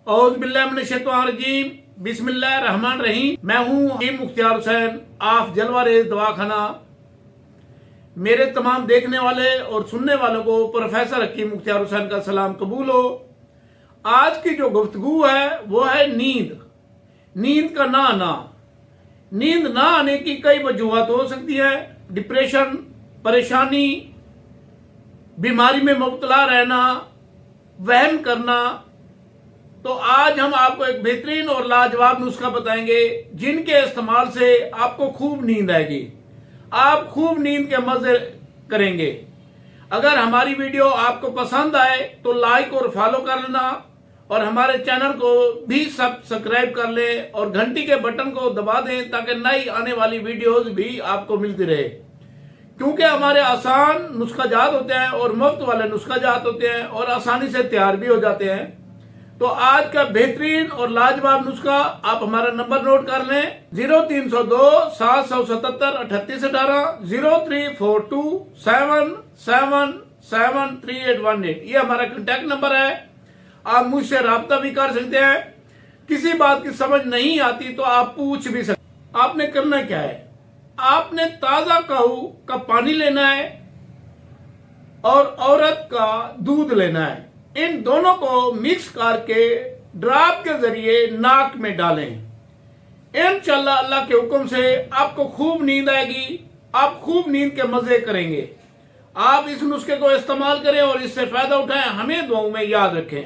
औज़ बिल्लाहि मिनश शैतानिर रजीम, बिस्मिल्लाहिर रहमानिर रहीम। मैं हूँ हकीम मुख्तियार हुसैन, आप जलवारेज दवाखाना। मेरे तमाम देखने वाले और सुनने वालों को प्रोफेसर हकीम मुख्तियार हुसैन का सलाम कबूल हो। आज की जो गुफ्तगू है वो है नींद। नींद का ना आना। नींद ना आने की कई वजूहत हो सकती है। डिप्रेशन, परेशानी, बीमारी में मुब्तला रहना, वहम करना। तो आज हम आपको एक बेहतरीन और लाजवाब नुस्खा बताएंगे जिनके इस्तेमाल से आपको खूब नींद आएगी, आप खूब नींद के मजे करेंगे। अगर हमारी वीडियो आपको पसंद आए तो लाइक और फॉलो कर लेना और हमारे चैनल को भी सब्सक्राइब कर लें और घंटी के बटन को दबा दें ताकि नई आने वाली वीडियोस भी आपको मिलती रहे। क्योंकि हमारे आसान नुस्खा जात होते हैं और मुफ्त वाले नुस्खा जात होते हैं और आसानी से तैयार भी हो जाते हैं। तो आज का बेहतरीन और लाजवाब नुस्खा, आप हमारा नंबर नोट कर लें 0302 777 3818 0342 777 3818। ये हमारा कॉन्टैक्ट नंबर है। आप मुझसे राब्ता भी कर सकते हैं। किसी बात की समझ नहीं आती तो आप पूछ भी सकते। आपने करना क्या है, आपने ताजा काऊ का पानी लेना है और औरत का दूध लेना है। इन दोनों को मिक्स करके ड्रॉप के जरिए नाक में डालें। इंशाअल्लाह अल्लाह के हुक्म से आपको खूब नींद आएगी, आप खूब नींद के मजे करेंगे। आप इस नुस्खे को इस्तेमाल करें और इससे फायदा उठाएं। हमें दुआओं में याद रखें।